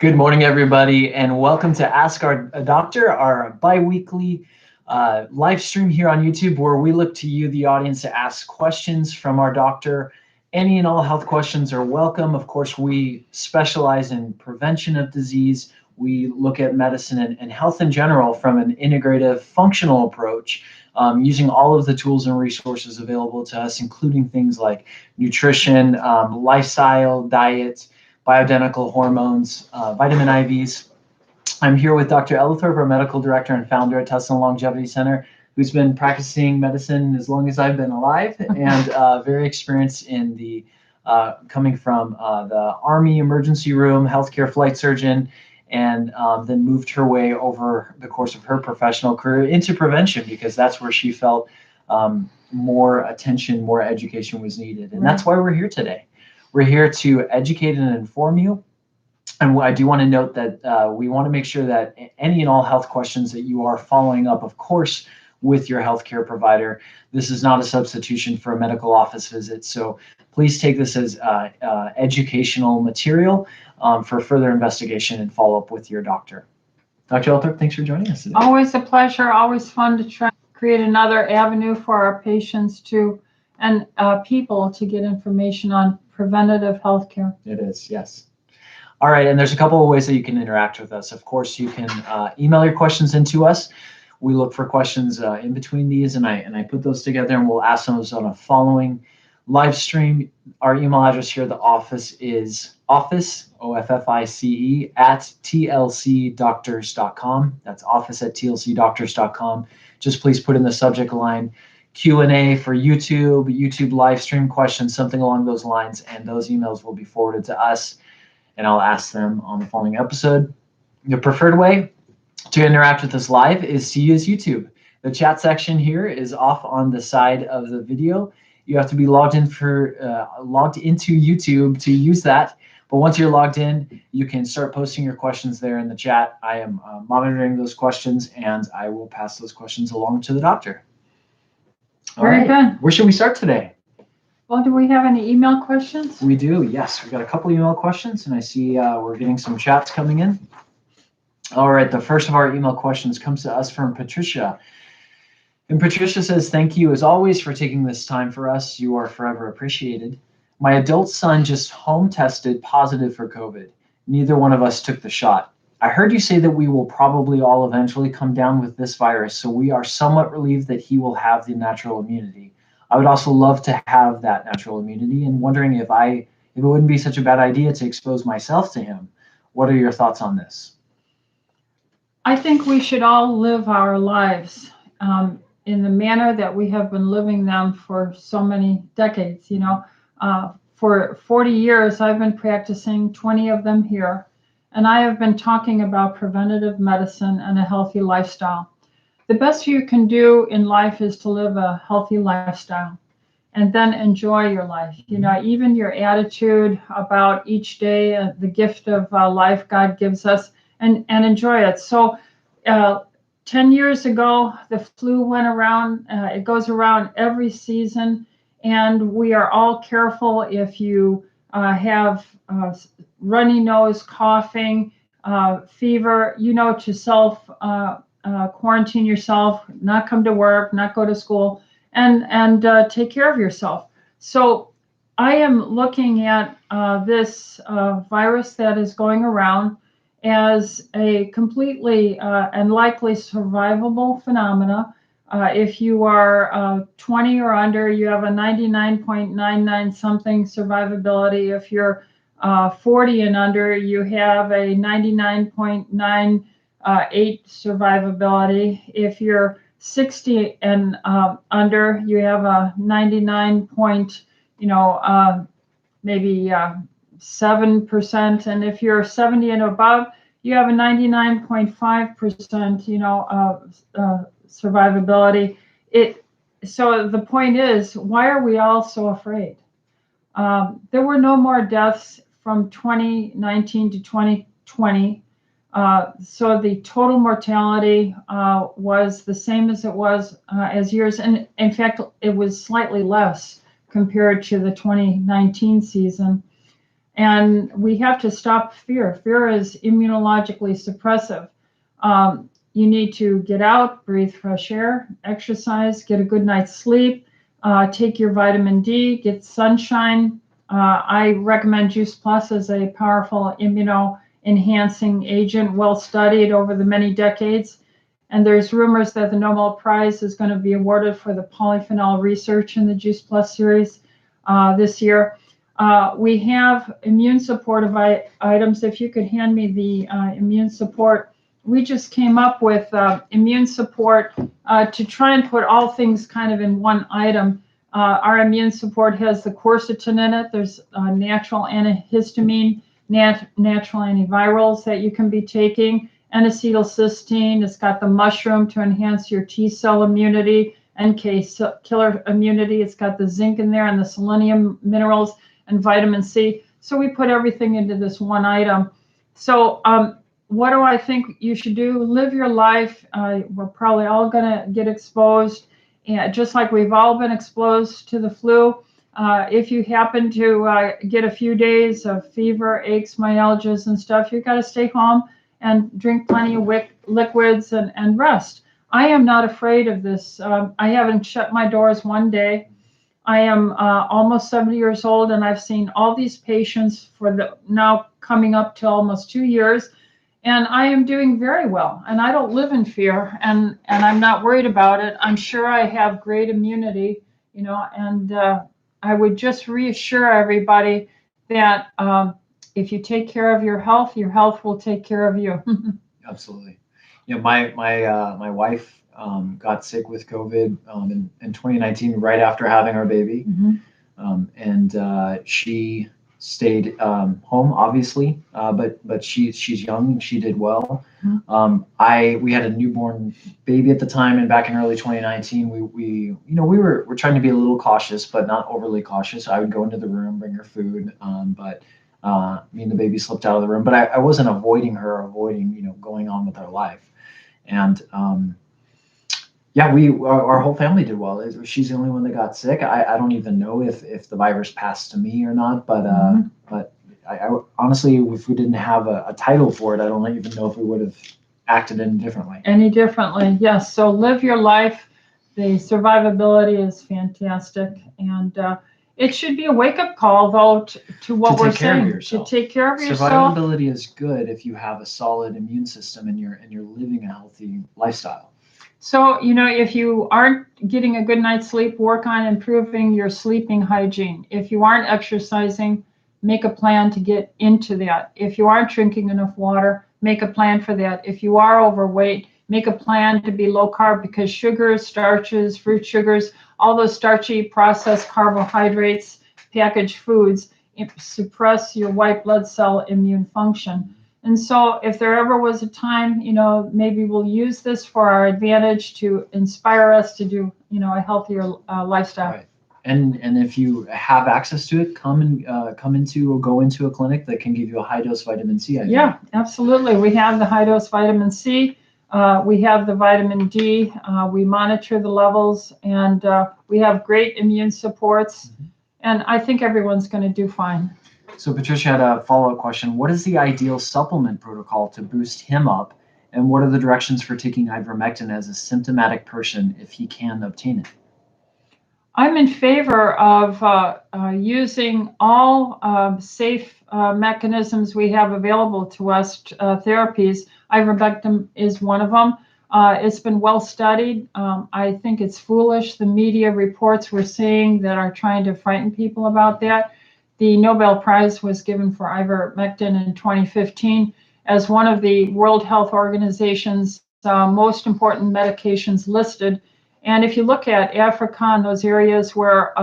Good morning, everybody, and welcome to Ask Our Doctor, our bi-weekly live stream here on YouTube, where we look to you, the audience, to ask questions from our doctor. Any and all health questions are welcome. Of course, we specialize in prevention of disease. We look at medicine and health in general from an integrative, functional approach, using all of the tools and resources available to us, including things like nutrition, lifestyle, diet, bioidentical hormones, vitamin IVs. I'm here with Dr. Ellithorpe, our medical director and founder at Tustin Longevity Center, who's been practicing medicine as long as I've been alive and very experienced in the coming from the Army emergency room, healthcare flight surgeon, and then moved her way over the course of her professional career into prevention, because that's where she felt more attention, more education was needed. And that's why we're here today. We're here to educate and inform you. And I do want to note that we want to make sure that any and all health questions that you are following up, of course, with your healthcare provider. This is not a substitution for a medical office visit. So please take this as educational material for further investigation and follow up with your doctor. Dr. Ellithorpe, thanks for joining us today. Always a pleasure. Always fun to try to create another avenue for our patients and people to get information on preventative healthcare. It is, yes. All right, and there's a couple of ways that you can interact with us. Of course, you can email your questions into us. We look for questions in between these, and I put those together, and we'll ask those on a following live stream. Our email address here at the office is office, OFFICE, at tlcdoctors.com. That's office at tlcdoctors.com. Just please put in the subject line Q&A for YouTube live stream questions, something along those lines, and those emails will be forwarded to us, and I'll ask them on the following episode. The preferred way to interact with us live is to use YouTube. The chat section here is off on the side of the video. You have to be logged into YouTube to use that. But once you're logged in, you can start posting your questions there in the chat. I am monitoring those questions, and I will pass those questions along to the doctor. Very good. Where should we start today? Well, do we have any email questions? We do, yes. We've got a couple email questions, and I see we're getting some chats coming in. All right, the first of our email questions comes to us from Patricia. And Patricia says, "Thank you as always for taking this time for us. You are forever appreciated. My adult son just home tested positive for COVID. Neither one of us took the shot. I heard you say that we will probably all eventually come down with this virus, so we are somewhat relieved that he will have the natural immunity. I would also love to have that natural immunity, and wondering if it wouldn't be such a bad idea to expose myself to him. What are your thoughts on this?" I think we should all live our lives in the manner that we have been living them for so many decades. For 40 years, I've been practicing, 20 of them here, and I have been talking about preventative medicine and a healthy lifestyle. The best you can do in life is to live a healthy lifestyle and then enjoy your life. Even your attitude about each day, the gift of life God gives us, and enjoy it. So 10 years ago, the flu went around. It goes around every season, and we are all careful. If you have runny nose, coughing, fever, to self quarantine yourself, not come to work, not go to school, and take care of yourself. So I am looking at this virus that is going around as a completely and likely survivable phenomena. If you are 20 or under, you have a 99.99 something survivability. If you're 40 and under, you have a 99.98 survivability. If you're 60 and under, you have a 99 point, maybe 7%. And if you're 70 and above, you have a 99.5%, survivability. So the point is, why are we all so afraid? There were no more deaths from 2019 to 2020. So the total mortality was the same as it was as years. And in fact, it was slightly less compared to the 2019 season. And we have to stop fear. Fear is immunologically suppressive. You need to get out, breathe fresh air, exercise, get a good night's sleep, take your vitamin D, get sunshine. I recommend Juice Plus as a powerful immuno-enhancing agent, well studied over the many decades. And there's rumors that the Nobel Prize is going to be awarded for the polyphenol research in the Juice Plus series this year. We have immune supportive items. If you could hand me the immune support. We just came up with immune support to try and put all things kind of in one item. Our immune support has the quercetin in it. There's natural antihistamine, natural antivirals that you can be taking, and acetylcysteine. It's got the mushroom to enhance your T cell immunity, NK killer immunity. It's got the zinc in there and the selenium minerals and vitamin C. So we put everything into this one item. So what do I think you should do? Live your life. We're probably all going to get exposed, and just like we've all been exposed to the flu. If you happen to get a few days of fever, aches, myalgias, and stuff, you've got to stay home and drink plenty of liquids and rest. I am not afraid of this. I haven't shut my doors one day. I am almost 70 years old, and I've seen all these patients for the now coming up to almost 2 years. And I am doing very well, and I don't live in fear, and I'm not worried about it. I'm sure I have great immunity, and I would just reassure everybody that if you take care of your health will take care of you. Absolutely. My wife got sick with COVID in 2019, right after having our baby, and she stayed home, obviously, but she's young and she did well. We had a newborn baby at the time, and back in early 2019, we were trying to be a little cautious, but not overly cautious. I would go into the room, bring her food, but me and the baby slipped out of the room. But I wasn't avoiding her, going on with our life, and our whole family did well. She's the only one that got sick. I don't even know if the virus passed to me or not, but I honestly, if we didn't have a title for it, I don't even know if we would have acted any differently. Yes. So live your life. The survivability is fantastic, and it should be a wake-up call, though, to what we're saying. To take care of yourself. Survivability is good if you have a solid immune system and you're living a healthy lifestyle. So, if you aren't getting a good night's sleep, work on improving your sleeping hygiene. If you aren't exercising, make a plan to get into that. If you aren't drinking enough water, make a plan for that. If you are overweight, make a plan to be low carb, because sugars, starches, fruit sugars, all those starchy processed carbohydrates, packaged foods suppress your white blood cell immune function. And so if there ever was a time, maybe we'll use this for our advantage to inspire us to do, a healthier lifestyle. Right. And if you have access to it, go into a clinic that can give you a high dose vitamin C. Yeah, absolutely. We have the high dose vitamin C. We have the vitamin D. We monitor the levels, and we have great immune supports. And I think everyone's going to do fine. So Patricia had a follow-up question. What is the ideal supplement protocol to boost him up? And what are the directions for taking ivermectin as a symptomatic person if he can obtain it? I'm in favor of using all safe mechanisms we have available to us, therapies. Ivermectin is one of them. It's been well studied. I think it's foolish, the media reports we're seeing that are trying to frighten people about that. The Nobel Prize was given for ivermectin in 2015 as one of the World Health Organization's most important medications listed. And if you look at Africa and those areas where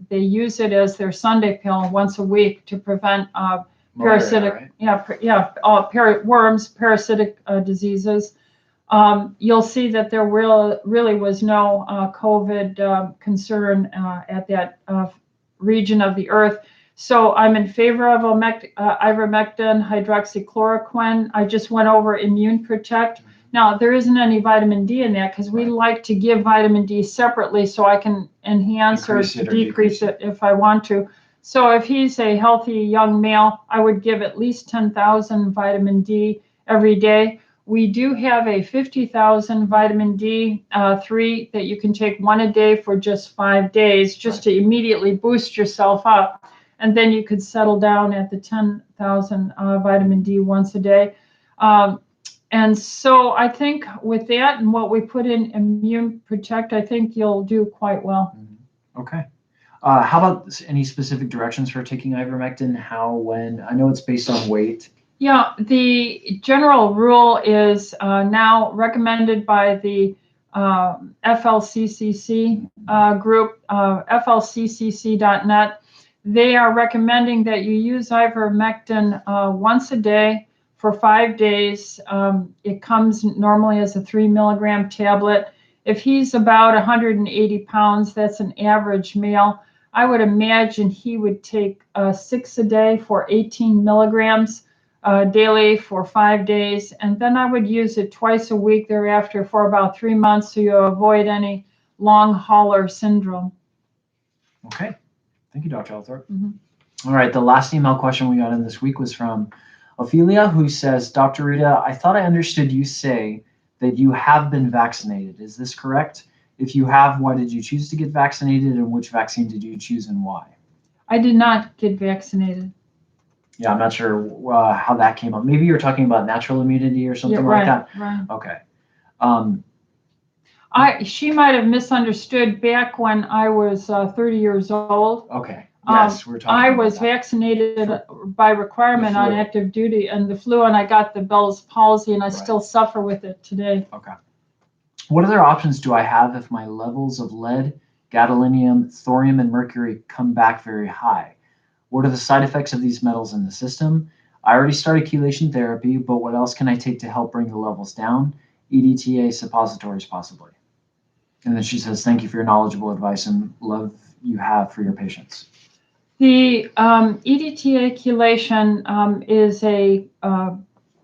they use it as their Sunday pill once a week to prevent parasitic, worms, parasitic diseases, you'll see that there really was no COVID concern at that region of the earth. So I'm in favor of ivermectin, hydroxychloroquine. I just went over Immune Protect. Now, there isn't any vitamin D in that because we like to give vitamin D separately so I can enhance or decrease it if I want to. So if he's a healthy young male, I would give at least 10,000 vitamin D every day. We do have a 50,000 vitamin D3 that you can take one a day for just 5 days, just to immediately boost yourself up. And then you could settle down at the 10,000 vitamin D once a day. And so I think with that and what we put in Immune Protect, I think you'll do quite well. Okay. How about any specific directions for taking ivermectin? How, when? I know it's based on weight. Yeah, the general rule is now recommended by the FLCCC group, flccc.net. They are recommending that you use ivermectin once a day for 5 days. It comes normally as a 3 milligram tablet. If he's about 180 pounds, that's an average male, I would imagine he would take 6 a day for 18 milligrams daily for 5 days. And then I would use it twice a week thereafter for about 3 months, so you avoid any long hauler syndrome. Okay. Thank you, Dr. Althorpe. All right. The last email question we got in this week was from Ophelia, who says, Dr. Rita, I thought I understood you say that you have been vaccinated. Is this correct? If you have, why did you choose to get vaccinated, and which vaccine did you choose and why? I did not get vaccinated. Yeah, I'm not sure how that came up. Maybe you're talking about natural immunity or something like that. Right. Okay. She might have misunderstood back when I was 30 years old. Okay. Yes, we're talking I about was that. vaccinated by requirement on active duty and the flu, and I got the Bell's palsy, and I still suffer with it today. Okay. What other options do I have if my levels of lead, gadolinium, thorium, and mercury come back very high? What are the side effects of these metals in the system? I already started chelation therapy, but what else can I take to help bring the levels down? EDTA suppositories, possibly. And then she says, thank you for your knowledgeable advice and love you have for your patients. The EDTA chelation is a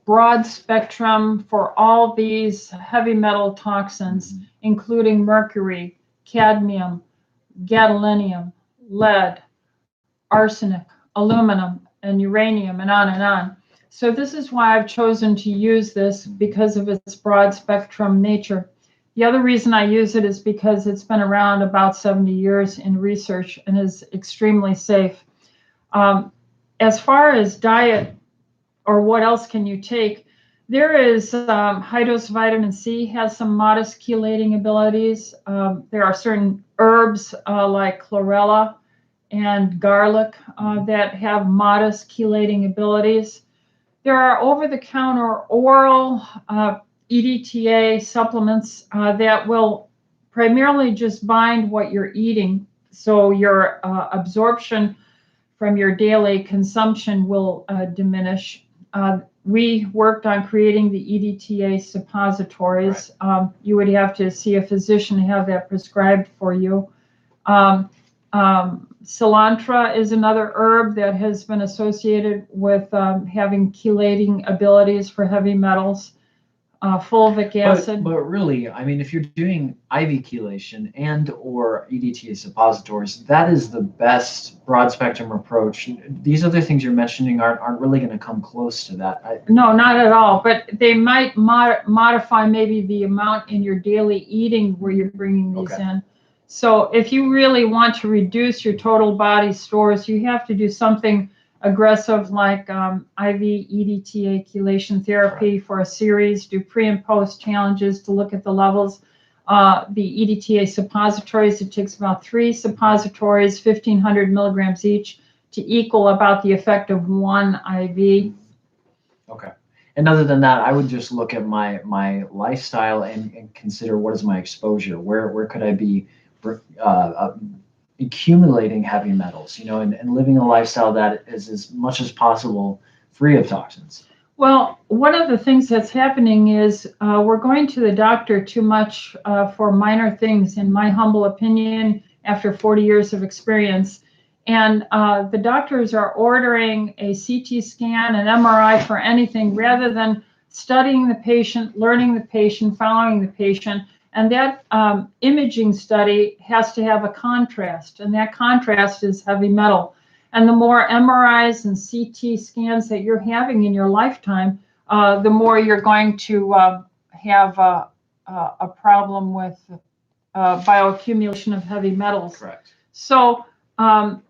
broad spectrum for all these heavy metal toxins, including mercury, cadmium, gadolinium, lead, arsenic, aluminum, and uranium, and on and on. So this is why I've chosen to use this, because of its broad spectrum nature. The other reason I use it is because it's been around about 70 years in research and is extremely safe. As far as diet or what else can you take, there is high-dose vitamin C has some modest chelating abilities. There are certain herbs like chlorella and garlic that have modest chelating abilities. There are over-the-counter oral EDTA supplements that will primarily just bind what you're eating, so your absorption from your daily consumption will diminish. We worked on creating the EDTA suppositories. You would have to see a physician to have that prescribed for you. Cilantro is another herb that has been associated with having chelating abilities for heavy metals. Fulvic acid. But really, I mean, if you're doing IV chelation and or EDTA suppositories, that is the best broad spectrum approach. These other things you're mentioning aren't really going to come close to that. No, not at all. But they might modify maybe the amount in your daily eating where you're bringing these in. So if you really want to reduce your total body stores, you have to do something aggressive like IV EDTA chelation therapy for a series, do pre and post challenges to look at the levels. The EDTA suppositories, it takes about 3 suppositories, 1,500 milligrams each, to equal about the effect of 1 IV. Okay. And other than that, I would just look at my lifestyle and consider what is my exposure. Where could I be accumulating heavy metals, and living a lifestyle that is as much as possible free of toxins. Well, one of the things that's happening is we're going to the doctor too much for minor things, in my humble opinion, after 40 years of experience. And the doctors are ordering a CT scan, an MRI for anything, rather than studying the patient, learning the patient, following the patient. And that imaging study has to have a contrast, and that contrast is heavy metal. And the more MRIs and CT scans that you're having in your lifetime, the more you're going to have a problem with bioaccumulation of heavy metals. Correct. So I'm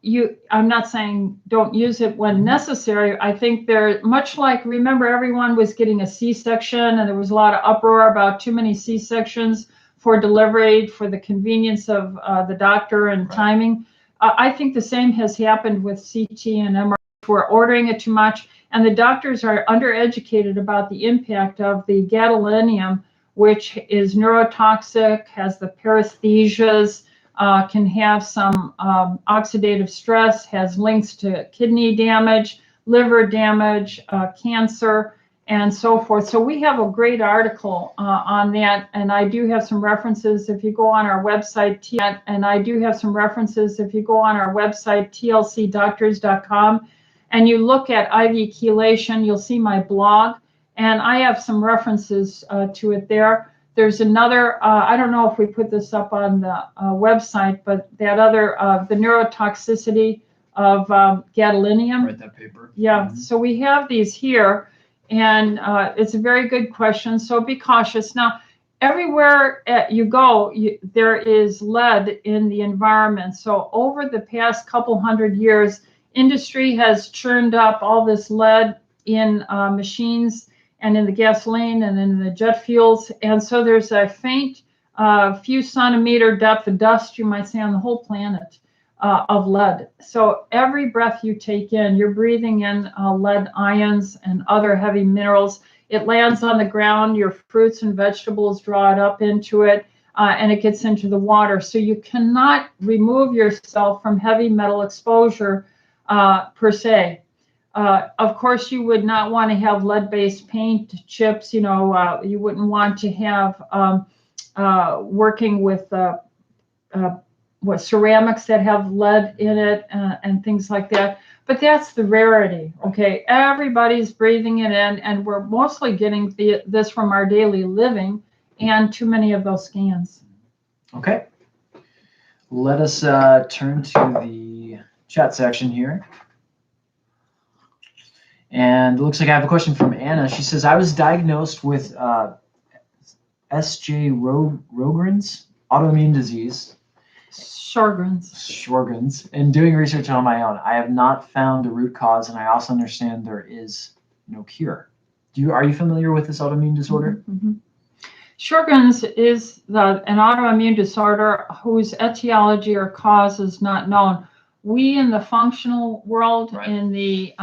not saying don't use it when necessary. I think they're much like, remember, everyone was getting a C-section, and there was a lot of uproar about too many C-sections for delivery, for the convenience of the doctor and timing. I think the same has happened with CT and MRI. We're ordering it too much, and the doctors are undereducated about the impact of the gadolinium, which is neurotoxic, has the paresthesias, can have some oxidative stress, has links to kidney damage, liver damage, cancer, and so forth. So we have a great article on that, and I do have some references if you go on our website, tlcdoctors.com, and you look at IV chelation, you'll see my blog, and I have some references to it there. There's another, I don't know if we put this up on the website, but that other, the neurotoxicity of gadolinium. Write that paper. Yeah, so we have these here, and it's a very good question, so be cautious. Now, everywhere you go, there is lead in the environment. So over the past couple hundred years, industry has churned up all this lead in machines and in the gasoline and in the jet fuels. And so there's a faint few centimeter depth of dust, you might say, on the whole planet of lead. So every breath you take in, you're breathing in lead ions and other heavy minerals. It lands on the ground, your fruits and vegetables draw it up into it, and it gets into the water. So you cannot remove yourself from heavy metal exposure per se. Of course, you would not want to have lead-based paint chips. You wouldn't want to have working with ceramics that have lead in it and things like that. But that's the rarity. Okay, everybody's breathing it in, and we're mostly getting this from our daily living and too many of those scans. Okay, let us turn to the chat section here. And it looks like I have a question from Anna. She says, I was diagnosed with S.J. Rogren's autoimmune disease. Sjogren's. And doing research on my own. I have not found the root cause, and I also understand there is no cure. Are you familiar with this autoimmune disorder? Mm-hmm. Sjogren's is an autoimmune disorder whose etiology or cause is not known. We in the functional world, in the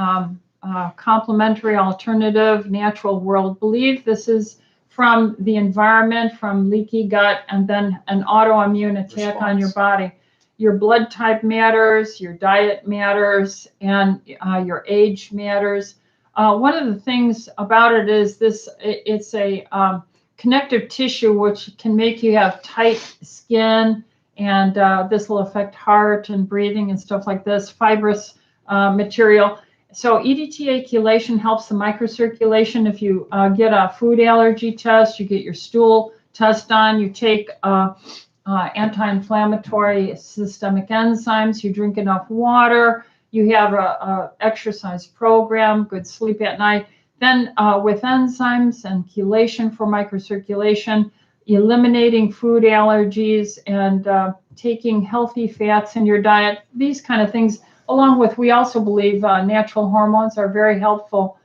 complementary alternative natural world, believe this is from the environment, from leaky gut, and then an autoimmune attack on your body. Your blood type matters, your diet matters, and your age matters. One of the things about it is it's a connective tissue which can make you have tight skin, and this will affect heart and breathing and stuff like this, fibrous material. So EDTA chelation helps the microcirculation. If you get a food allergy test, you get your stool test done, you take anti-inflammatory systemic enzymes, you drink enough water, you have a exercise program, good sleep at night. Then with enzymes and chelation for microcirculation, eliminating food allergies and taking healthy fats in your diet, these kind of things, along with, we also believe natural hormones are very helpful.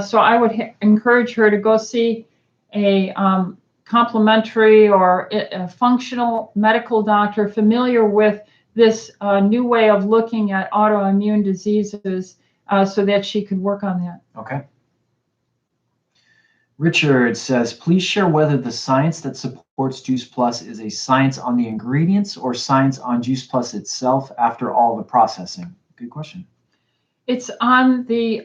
So I would encourage her to go see a complementary or a functional medical doctor familiar with this new way of looking at autoimmune diseases so that she could work on that. Okay. Richard says, please share whether the science that supports Juice Plus is a science on the ingredients or science on Juice Plus itself after all the processing. Good question. It's on the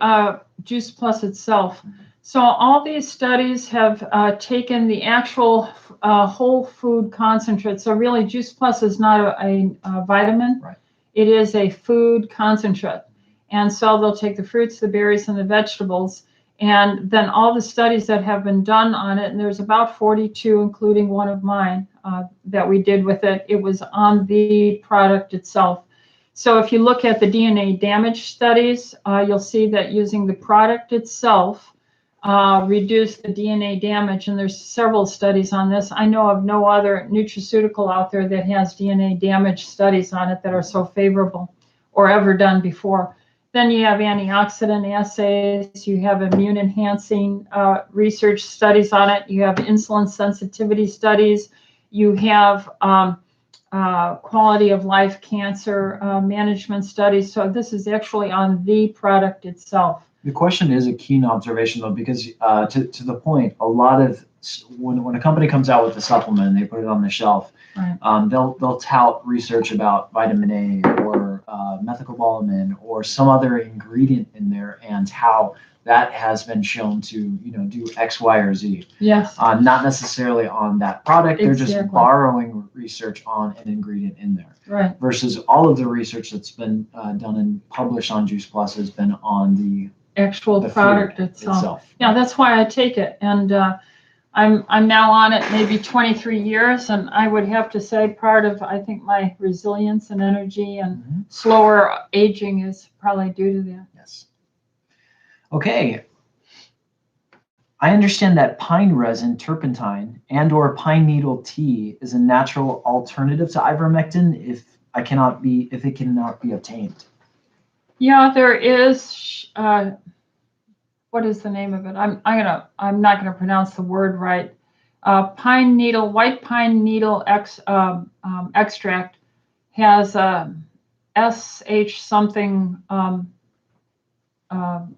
Juice Plus itself. So all these studies have taken the actual whole food concentrate. So really, Juice Plus is not a vitamin. Right. It is a food concentrate. And so they'll take the fruits, the berries, and the vegetables. And then all the studies that have been done on it, and there's about 42, including one of mine, that we did with it. It was on the product itself. So if you look at the DNA damage studies, you'll see that using the product itself reduced the DNA damage, and there's several studies on this. I know of no other nutraceutical out there that has DNA damage studies on it that are so favorable or ever done before. Then you have antioxidant assays, you have immune enhancing research studies on it, you have insulin sensitivity studies, you have quality of life cancer management studies. So this is actually on the product itself. The question is a keen observation, though, because to the point, a lot of when a company comes out with a supplement and they put it on the shelf, right. They'll tout research about vitamin A or methylcobalamin or some other ingredient in there and how that has been shown to do X, Y, or Z. Yes. Not necessarily on that product. They're Exactly. just borrowing research on an ingredient in there. Right. Versus all of the research that's been done and published on Juice Plus has been on the actual product itself. Yeah, that's why I take it. And I'm now on it maybe 23 years, and I would have to say part of, I think, my resilience and energy and slower aging is probably due to that. Yes. Okay. I understand that pine resin, turpentine, and/or pine needle tea is a natural alternative to ivermectin if it cannot be obtained. Yeah, there is. What is the name of it? I'm not gonna pronounce the word right. White pine needle extract has SH something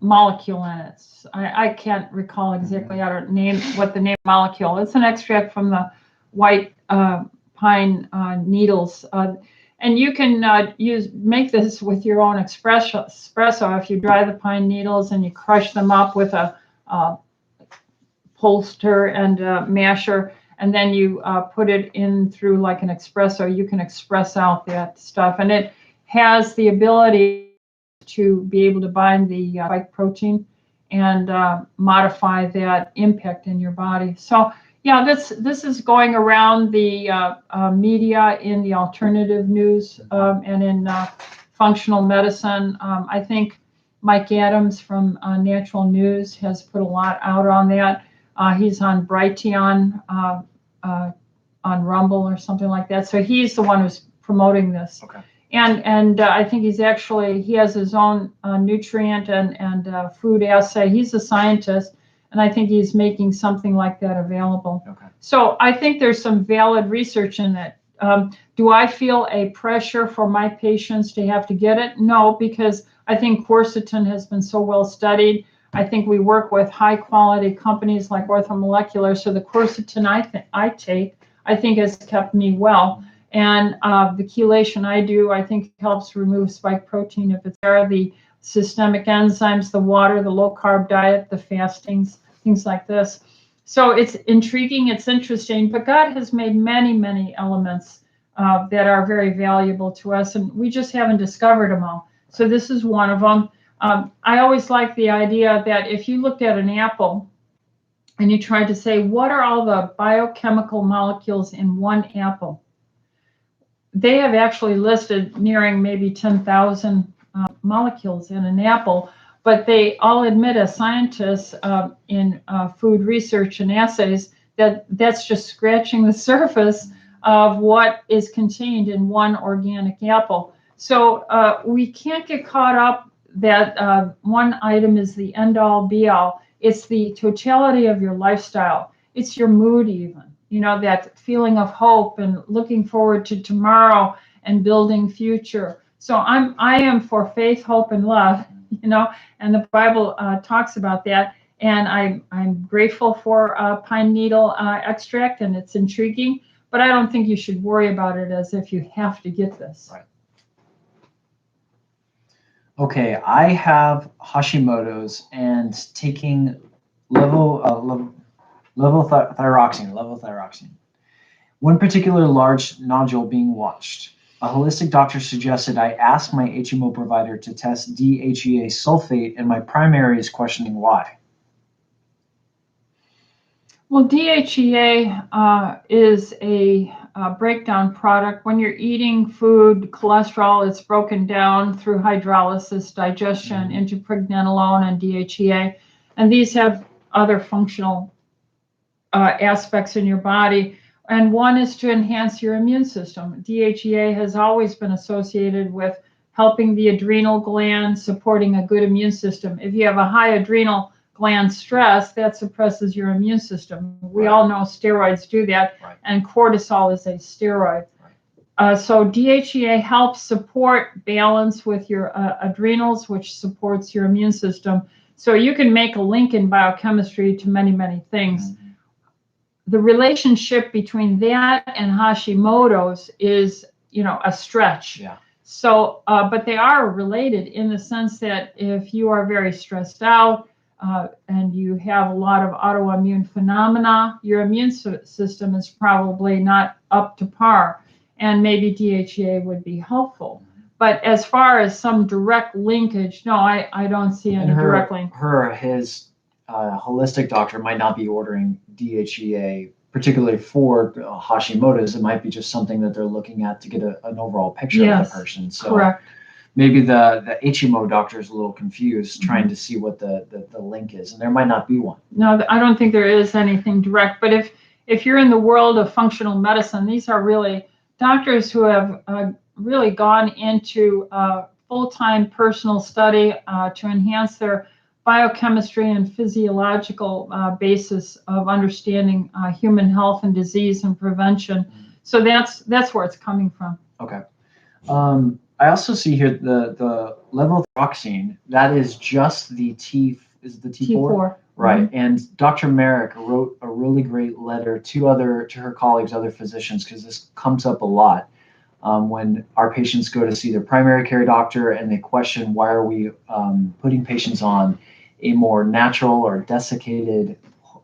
molecule in it. I can't recall exactly what the name molecule. It's an extract from the white pine needles. And you can make this with your own espresso. If you dry the pine needles and you crush them up with a pulster and a masher, and then you put it in through like an espresso, you can express out that stuff. And it has the ability to be able to bind the spike protein and modify that impact in your body. So yeah, this is going around the media in the alternative news and in functional medicine. I think Mike Adams from Natural News has put a lot out on that. He's on Brighteon on Rumble or something like that. So he's the one who's promoting this. Okay. And I think he has his own nutrient and food assay. He's a scientist, and I think he's making something like that available. Okay. So I think there's some valid research in it. Do I feel a pressure for my patients to have to get it? No, because I think quercetin has been so well studied. I think we work with high quality companies like Orthomolecular. So the quercetin I take, I think has kept me well. And the chelation I do, I think helps remove spike protein if it's there. The systemic enzymes, the water, the low carb diet, the fastings, things like this. So it's intriguing, it's interesting, but God has made many, many elements that are very valuable to us, and we just haven't discovered them all. So this is one of them. I always like the idea that if you looked at an apple and you tried to say, what are all the biochemical molecules in one apple? They have actually listed nearing maybe 10,000 molecules in an apple, but they all admit as scientists in food research and assays that that's just scratching the surface of what is contained in one organic apple. So we can't get caught up that one item is the end-all be-all. It's the totality of your lifestyle. It's your mood even. That feeling of hope and looking forward to tomorrow and building future. So I am for faith, hope, and love, and the Bible talks about that. And I'm grateful for pine needle extract, and it's intriguing, but I don't think you should worry about it as if you have to get this. Right. Okay, I have Hashimoto's and taking levothyroxine. One particular large nodule being watched. A holistic doctor suggested I ask my HMO provider to test DHEA sulfate, and my primary is questioning why. Well, DHEA is a breakdown product. When you're eating food, cholesterol, it's broken down through hydrolysis, digestion into pregnenolone and DHEA. And these have other functional aspects in your body. And one is to enhance your immune system. DHEA has always been associated with helping the adrenal gland, supporting a good immune system. If you have a high adrenal gland stress, that suppresses your immune system. We all know steroids do that, and cortisol is a steroid. So DHEA helps support balance with your adrenals, which supports your immune system. So you can make a link in biochemistry to many, many things. The relationship between that and Hashimoto's is, a stretch. So, but they are related in the sense that if you are very stressed out and you have a lot of autoimmune phenomena, your immune system is probably not up to par, and maybe DHEA would be helpful. But as far as some direct linkage, no, I don't see any direct link. His holistic doctor might not be ordering DHEA particularly for Hashimoto's. It might be just something that they're looking at to get an overall picture of the person. So correct. Maybe the HMO doctor is a little confused, trying to see what the link is, and there might not be one. No, I don't think there is anything direct. But if you're in the world of functional medicine, these are really doctors who have really gone into full-time personal study to enhance their biochemistry and physiological basis of understanding human health and disease and prevention. So that's where it's coming from. Okay. I also see here the levothyroxine. That is just the is the T4? T4. Right. And Dr. Merrick wrote a really great letter to her colleagues, other physicians, because this comes up a lot when our patients go to see their primary care doctor and they question, why are we putting patients on a more natural or desiccated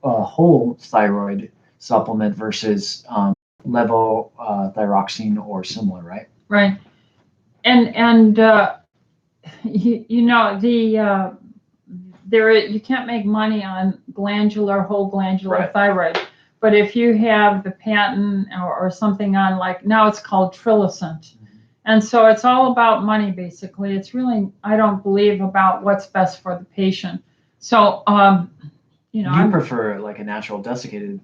whole thyroid supplement versus levothyroxine or similar, right? Right. And you can't make money on whole glandular thyroid. But if you have the patent or something on, like now it's called Trilocent. And so it's all about money, basically. It's really, I don't believe, about what's best for the patient. So, you prefer like a natural desiccated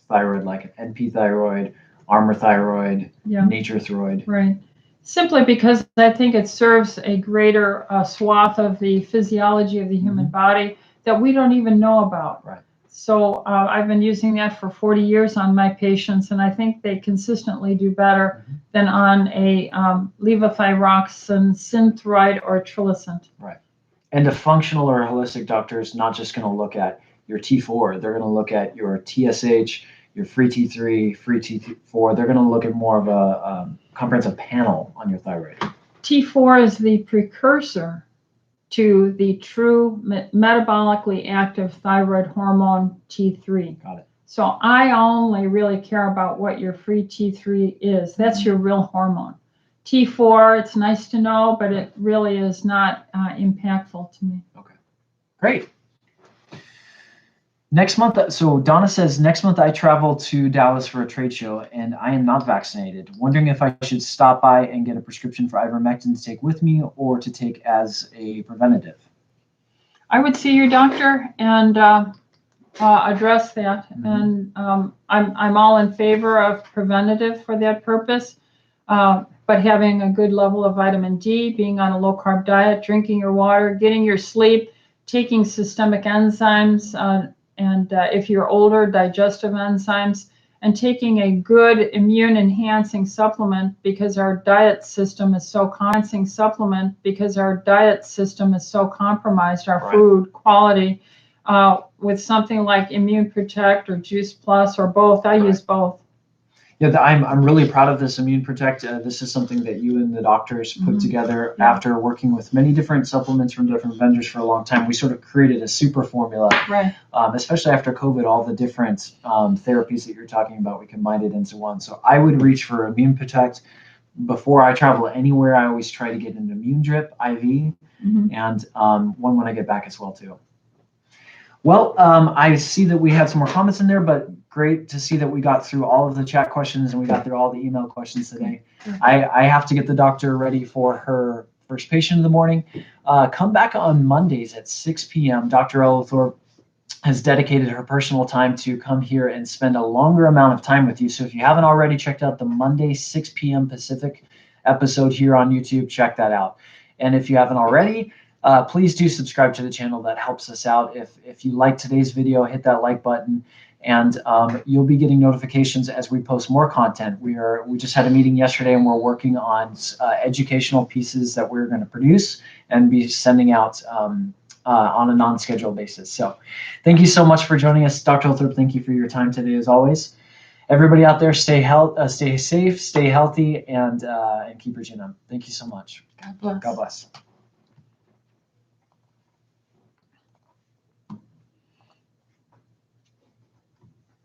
thyroid, like an NP thyroid, Armour thyroid, Nature thyroid. Right. Simply because I think it serves a greater swath of the physiology of the human body that we don't even know about. Right. So I've been using that for 40 years on my patients, and I think they consistently do better than on a levothyroxine, Synthroid, or Trilocent. Right. And a functional or a holistic doctor is not just going to look at your T4. They're going to look at your TSH, your free T3, free T4. They're going to look at more of a comprehensive panel on your thyroid. T4 is the precursor to the true metabolically active thyroid hormone T3. Got it. So I only really care about what your free T3 is. That's your real hormone. T4, it's nice to know, but it really is not impactful to me. Okay, great. Next month, so Donna says, next month I travel to Dallas for a trade show and I am not vaccinated. Wondering if I should stop by and get a prescription for ivermectin to take with me or to take as a preventative. I would see your doctor and address that. And I'm all in favor of preventative for that purpose. But having a good level of vitamin D, being on a low-carb diet, drinking your water, getting your sleep, taking systemic enzymes, and if you're older, digestive enzymes, and taking a good immune-enhancing supplement because our diet system is so compromised, our food quality, with something like Immune Protect or Juice Plus or both. I use both. Yeah, I'm really proud of this Immune Protect. This is something that you and the doctors put together after working with many different supplements from different vendors for a long time. We sort of created a super formula, especially after COVID, all the different therapies that you're talking about, we combined it into one. So I would reach for Immune Protect. Before I travel anywhere, I always try to get an immune drip, IV, and one when I get back as well, too. Well, I see that we had some more comments in there, but great to see that we got through all of the chat questions and we got through all the email questions today. I have to get the doctor ready for her first patient in the morning. Come back on Mondays at 6 p.m. Dr. Ellithorpe has dedicated her personal time to come here and spend a longer amount of time with you. So if you haven't already checked out the Monday 6 p.m. Pacific episode here on YouTube, check that out. And if you haven't already, please do subscribe to the channel. That helps us out. If you like today's video, hit that like button, and you'll be getting notifications as we post more content. We just had a meeting yesterday, and we're working on educational pieces that we're going to produce and be sending out on a non-scheduled basis. So thank you so much for joining us. Dr. Ellithorpe, thank you for your time today as always. Everybody out there, stay safe, stay healthy, and keep your chin up. Thank you so much. God bless. God bless.